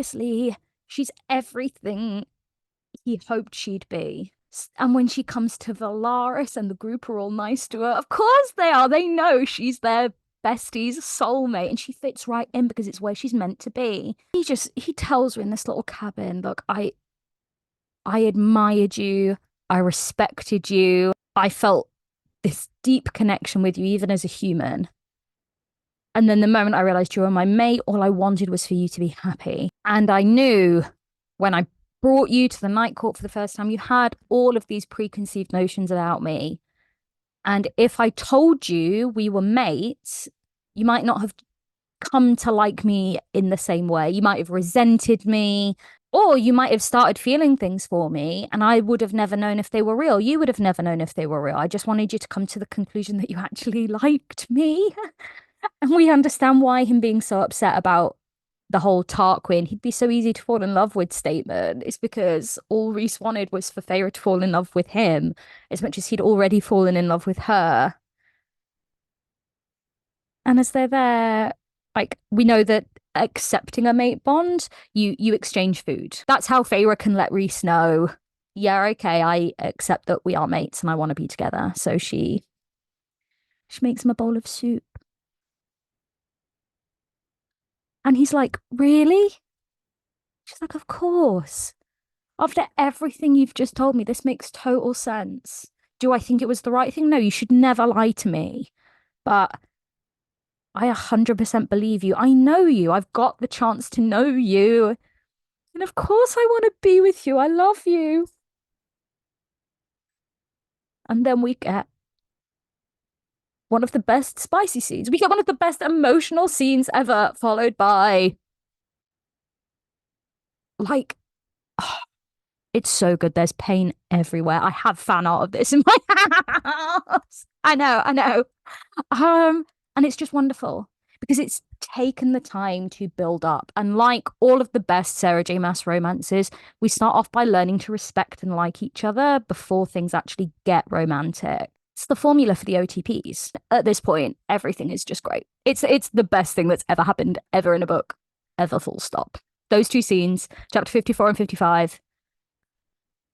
obviously she's everything he hoped she'd be. And when she comes to Valaris and the group are all nice to her, of course they are. They know she's their bestie's soulmate and she fits right in because it's where she's meant to be. He tells her in this little cabin, look, I admired you. I respected you. I felt this deep connection with you, even as a human. And then the moment I realized you were my mate, all I wanted was for you to be happy. And I knew when I brought you to the night court for the first time, you had all of these preconceived notions about me. And if I told you we were mates, you might not have come to like me in the same way. You might have resented me, or you might have started feeling things for me, and I would have never known if they were real. You would have never known if they were real. I just wanted you to come to the conclusion that you actually liked me. And we understand why him being so upset about the whole Tarquin, he'd be so easy to fall in love with statement. It's because all Rhys wanted was for Feyre to fall in love with him as much as he'd already fallen in love with her. And as they're there, like, we know that accepting a mate bond, you exchange food. That's how Feyre can let Rhys know, yeah, okay, I accept that we are mates and I want to be together. So she makes him a bowl of soup. And he's like, really? She's like, of course. After everything you've just told me, this makes total sense. Do I think it was the right thing? No, you should never lie to me. But I 100% believe you. I know you. I've got the chance to know you. And of course I want to be with you. I love you. And then we get one of the best spicy scenes. We get one of the best emotional scenes ever, followed by, like, oh, it's so good. There's pain everywhere. I have fan art of this in my house. I know. And it's just wonderful because it's taken the time to build up. And like all of the best Sarah J Maas romances, we start off by learning to respect and like each other before things actually get romantic. It's the formula for the OTPs. At this point, everything is just great. It's the best thing that's ever happened ever in a book, ever, full stop. Those two scenes, chapter 54 and 55,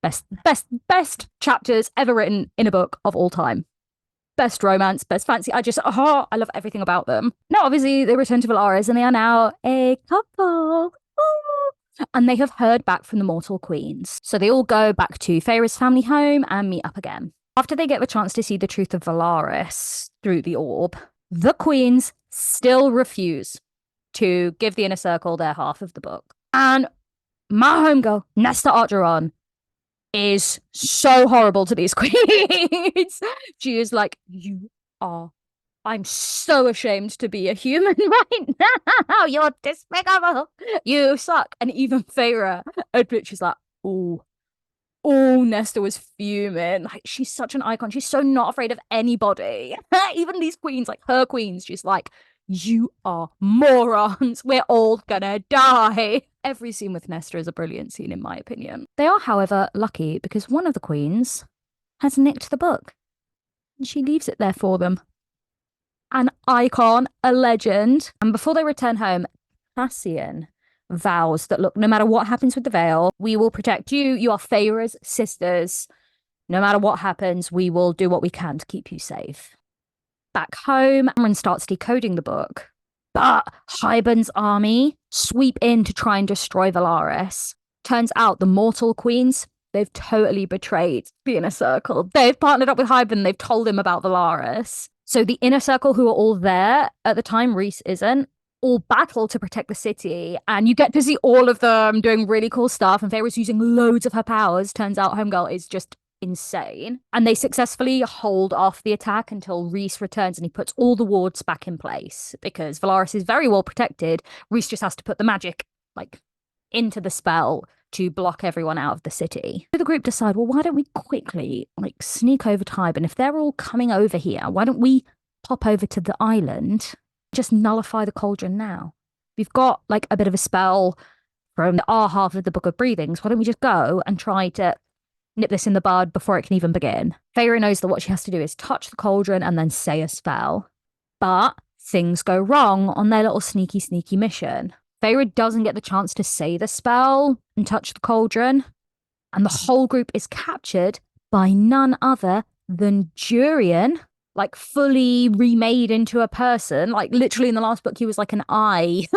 best chapters ever written in a book of all time. Best romance, best fancy. I love everything about them. Now, obviously, they return to Valaris and they are now a couple. Ooh. And they have heard back from the Mortal Queens. So they all go back to Feyre's family home and meet up again. After they get the chance to see the truth of Valaris through the orb, the queens still refuse to give the Inner Circle their half of the book. And my homegirl, Nesta Archeron, is so horrible to these queens. She is like, I'm so ashamed to be a human right now. You're despicable. You suck. And even Feyre admits, she's like, Nesta was fuming. Like, she's such an icon. She's so not afraid of anybody. Even these queens, like her queens, she's like, you are morons. We're all gonna die. Every scene with Nesta is a brilliant scene, in my opinion. They are, however, lucky because one of the queens has nicked the book. And she leaves it there for them. An icon, a legend. And before they return home, Cassian vows that, look, no matter what happens with the veil, we will protect you. You are Feyre's sisters. No matter what happens, we will do what we can to keep you safe. Back home, Amren starts decoding the book, but Hybern's army sweep in to try and destroy Valaris. Turns out the Mortal Queens, they've totally betrayed the Inner Circle. They've partnered up with Hybern. They've told him about Valaris. So the Inner Circle, who are all there at the time, Rhys isn't, all battle to protect the city, and you get to see all of them doing really cool stuff, and Feyre's using loads of her powers. Turns out Homegirl is just insane. And they successfully hold off the attack until Rhys returns and he puts all the wards back in place because Valaris is very well protected. Rhys just has to put the magic, like, into the spell to block everyone out of the city. So the group decide, well, why don't we quickly, like, sneak over to Hybern? If they're all coming over here, why don't we pop over to the island, just nullify the cauldron now? We've got, like, a bit of a spell from our half of the Book of Breathings. Why don't we just go and try to nip this in the bud before it can even begin? Feyre knows that what she has to do is touch the cauldron and then say a spell. But things go wrong on their little sneaky mission. Feyre doesn't get the chance to say the spell and touch the cauldron, and the whole group is captured by none other than Durian, like fully remade into a person. Like literally in the last book, he was like an eye.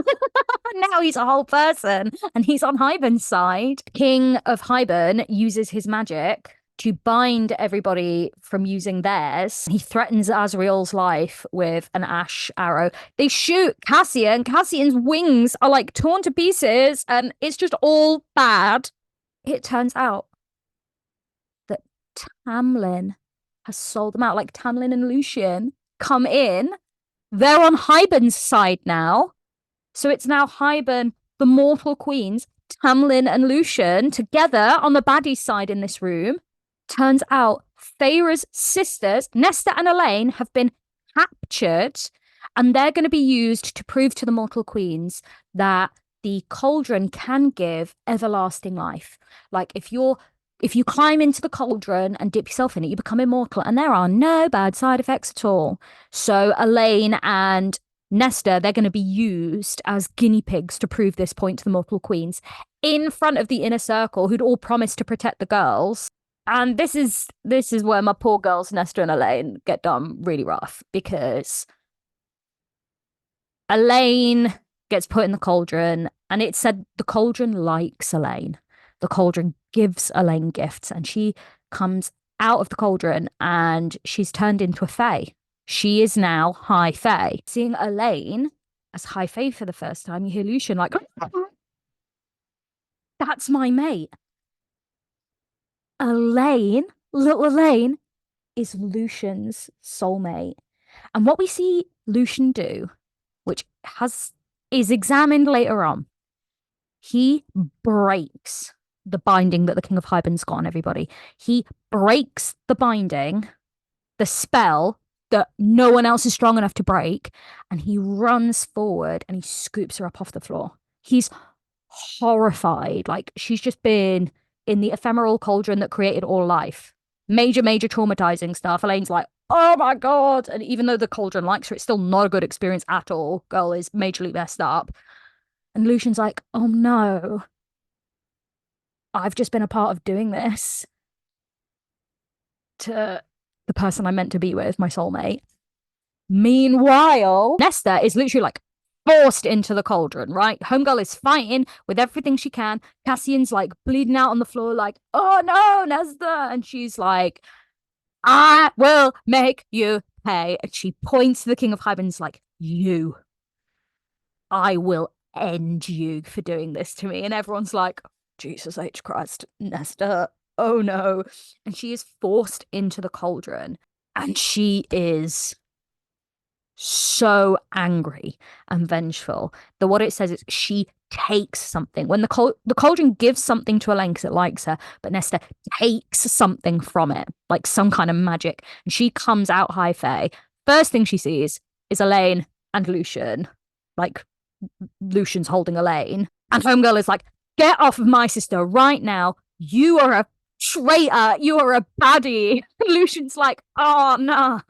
Now he's a whole person and he's on Hybern's side. King of Hybern uses his magic to bind everybody from using theirs. He threatens Azriel's life with an ash arrow. They shoot Cassian. Cassian's wings are like torn to pieces and it's just all bad. It turns out that Tamlin has sold them out. Like Tamlin and Lucian come in. They're on Hybern's side now. So it's now Hybern, the mortal queens, Tamlin and Lucian together on the baddie side in this room. Turns out Feyre's sisters, Nesta and Elaine, have been captured and they're going to be used to prove to the mortal queens that the cauldron can give everlasting life. Like if you climb into the cauldron and dip yourself in it, you become immortal and there are no bad side effects at all. So Elaine and Nesta, they're going to be used as guinea pigs to prove this point to the mortal queens in front of the inner circle who'd all promised to protect the girls. And this is where my poor girls, Nesta and Elaine, get done really rough because Elaine gets put in the cauldron and it said the cauldron likes Elaine. The cauldron gives Elaine gifts and she comes out of the cauldron and she's turned into a fae. She is now High Fae. Seeing Elaine as High Fae for the first time, you hear Lucian like, that's my mate. Elaine, little Elaine, is Lucian's soulmate. And what we see Lucian do, which is examined later on, he breaks the binding that the King of Hybern's got on everybody. He breaks the binding, the spell that no one else is strong enough to break, and he runs forward and he scoops her up off the floor. He's horrified. Like she's just been in the ephemeral cauldron that created all life. Major traumatizing stuff. Elaine's like, oh my God. And even though the cauldron likes her, it's still not a good experience at all. Girl is majorly messed up. And Lucian's like, oh no, I've just been a part of doing this to the person I'm meant to be with, my soulmate. Meanwhile, Nesta is literally like forced into the cauldron, right? Homegirl is fighting with everything she can. Cassian's like bleeding out on the floor, like, oh no, Nesta. And she's like, I will make you pay. And she points to the King of Hybern's like, I will end you for doing this to me. And everyone's like, Jesus H. Christ, Nesta, oh no. And she is forced into the cauldron and she is so angry and vengeful that what it says is she takes something. When the cauldron gives something to Elaine because it likes her, but Nesta takes something from it, like some kind of magic. And she comes out High Fae. First thing she sees is Elaine and Lucian. Like Lucian's holding Elaine. And Homegirl is like, get off of my sister right now. You are a traitor. You are a baddie. Lucian's like, oh no.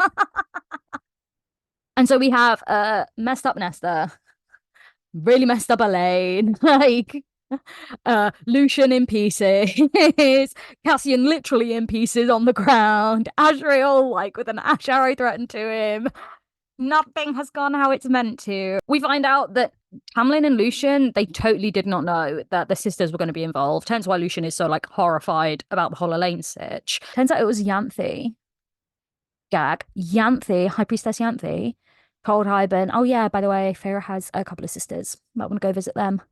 And so we have messed up Nesta, really messed up Elaine, like Lucian in pieces, Cassian literally in pieces on the ground, Azriel like with an ash arrow threatened to him. Nothing has gone how it's meant to. We find out that Tamlin and Lucian, they totally did not know that the sisters were going to be involved. Hence why Lucian is so like horrified about the whole Elaine sitch. Turns out it was Yanthe. Yanthe, High Priestess Yanthe, told Hybern, oh yeah, by the way, Feyre has a couple of sisters. Might want to go visit them.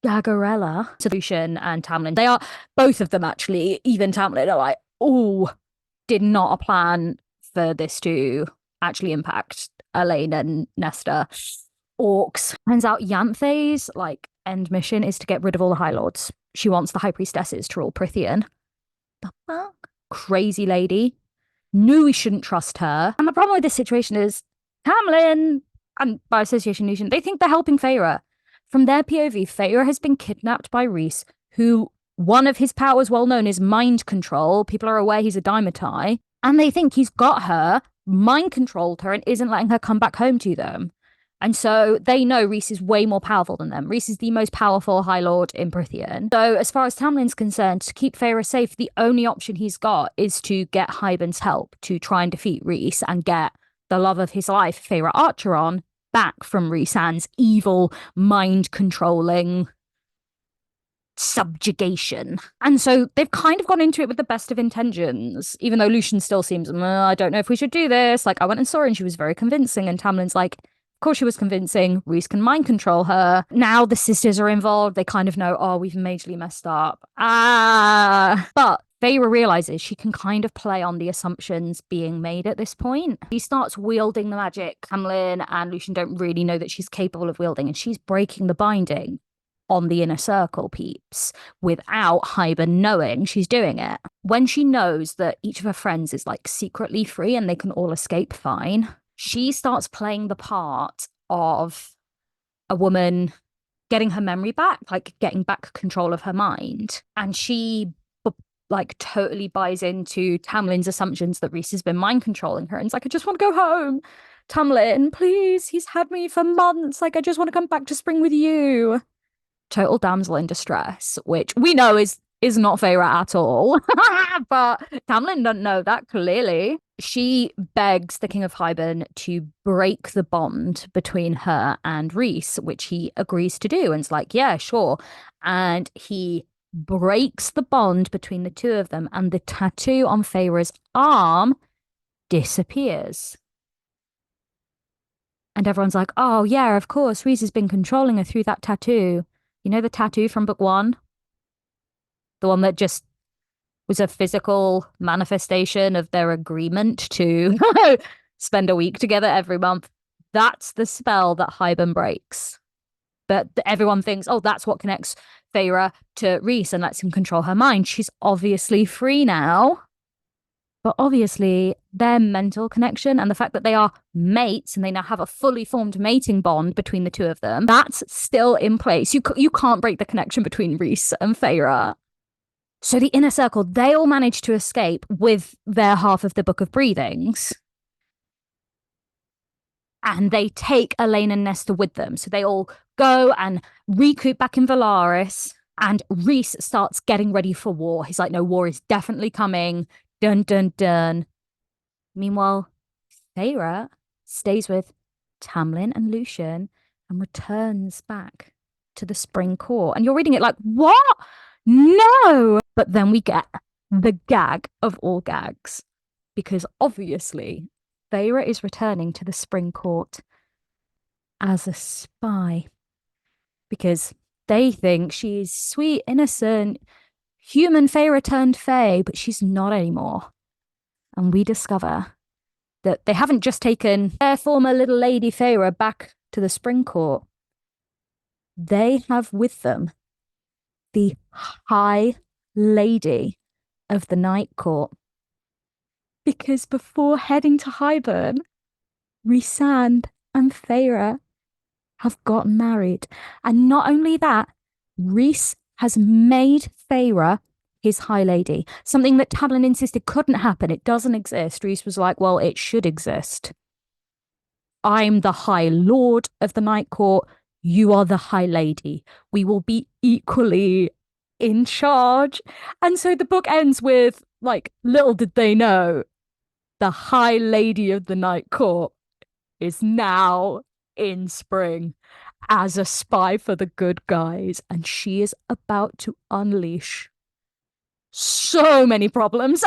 Gagarella, Lucian and Tamlin, they are, both of them actually, even Tamlin, are like, oh, did not plan for this to actually impact Elaine and Nesta. Orcs. Turns out Yanthe's like end mission is to get rid of all the High Lords. She wants the High Priestesses to rule Prithian. The fuck? Crazy lady. Knew we shouldn't trust her. And the problem with this situation is Tamlin, and by association Lucian, they think they're helping Feyre. From their POV, Feyre has been kidnapped by Rhys, who one of his powers well known is mind control. People are aware he's a Dimortai. And they think he's got her, mind controlled her, and isn't letting her come back home to them. And so they know Rhys is way more powerful than them. Rhys is the most powerful High Lord in Prythian. So as far as Tamlin's concerned, to keep Feyre safe, the only option he's got is to get Hybern's help to try and defeat Rhys and get the love of his life, Feyre Archeron, back from Rhysand's evil, mind-controlling subjugation. And so they've kind of gone into it with the best of intentions, even though Lucian still seems, I don't know if we should do this. Like, I went and saw her and she was very convincing. And Tamlin's like, of course she was convincing. Rhys can mind control her. Now the sisters are involved. They kind of know, oh, we've majorly messed up. But Feyre realizes she can kind of play on the assumptions being made at this point. She starts wielding the magic Tamlin and Lucian don't really know that she's capable of wielding, and she's breaking the binding on the inner circle, peeps, without Hybern knowing she's doing it. When she knows that each of her friends is like secretly free and they can all escape fine, she starts playing the part of a woman getting her memory back, like getting back control of her mind. And she like totally buys into Tamlin's assumptions that Rhys has been mind controlling her. And it's like, I just want to go home. Tamlin, please, he's had me for months. Like, I just want to come back to spring with you. Total damsel in distress, which we know is not Feyre at all. But Tamlin doesn't know that clearly. She begs the King of Hybern to break the bond between her and Rhys, which he agrees to do. And it's like, yeah, sure. And he breaks the bond between the two of them, and the tattoo on Feyre's arm disappears. And everyone's like, oh, yeah, of course, Rhys has been controlling her through that tattoo. You know the tattoo from book 1? The one that just was a physical manifestation of their agreement to spend a week together every month. That's the spell that Hybern breaks. But everyone thinks, oh, that's what connects Feyre to Rhys and lets him control her mind. She's obviously free now. But obviously, their mental connection and the fact that they are mates and they now have a fully formed mating bond between the two of them, that's still in place. You can't break the connection between Rhys and Feyre. So the inner circle, they all manage to escape with their half of the Book of Breathings. And they take Elaine and Nesta with them. So they all go and recoup back in Valaris. And Rhys starts getting ready for war. He's like, no, war is definitely coming. Dun, dun, dun. Meanwhile, Feyre stays with Tamlin and Lucian and returns back to the Spring Court. And you're reading it like, what? No! But then we get the gag of all gags. Because obviously, Feyre is returning to the Spring Court as a spy. Because they think she's sweet, innocent, human Feyre turned Fae, but she's not anymore. And we discover that they haven't just taken their former little lady Feyre back to the Spring Court. They have with them the High Lady of the Night Court. Because before heading to Hybern, Rhysand and Feyre have gotten married. And not only that, Rhys has made Feyre his High Lady. Something that Tamlin insisted couldn't happen. It doesn't exist. Rhys was like, well, it should exist. I'm the High Lord of the Night Court. You are the High Lady. We will be equally in charge. And so the book ends with, like, little did they know, the High Lady of the Night Court is now in spring as a spy for the good guys, and she is about to unleash so many problems.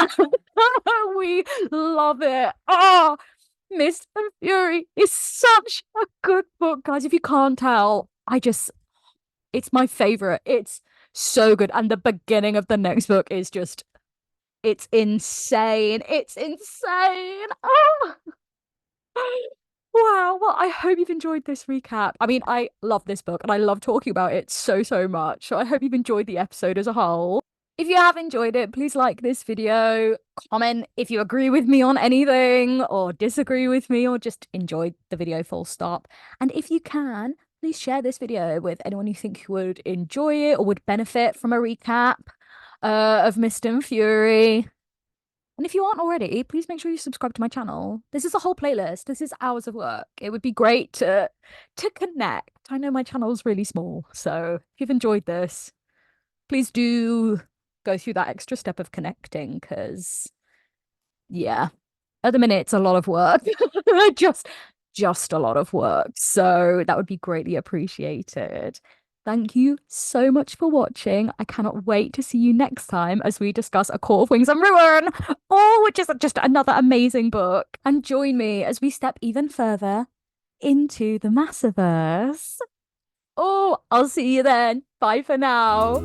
We love it. Oh, Mist and Fury is such a good book, guys. If you can't tell, it's my favorite. It's so good. And the beginning of the next book is just, it's insane. It's insane. Oh. Wow. Well, I hope you've enjoyed this recap. I mean, I love this book and I love talking about it so, so much. So I hope you've enjoyed the episode as a whole. If you have enjoyed it, please like this video, comment if you agree with me on anything or disagree with me or just enjoyed the video full stop. And if you can, please share this video with anyone you think would enjoy it or would benefit from a recap of Mist and Fury. And if you aren't already, please make sure you subscribe to my channel. This is a whole playlist. This is hours of work. It would be great to connect. I know my channel is really small, so if you've enjoyed this, please do go through that extra step of connecting, because yeah, at the minute it's a lot of work. Just a lot of work. So that would be greatly appreciated. Thank you so much for watching. I cannot wait to see you next time as we discuss A Court of Wings and Ruin, which is just another amazing book. And join me as we step even further into the Massiverse. I'll see you then. Bye for now.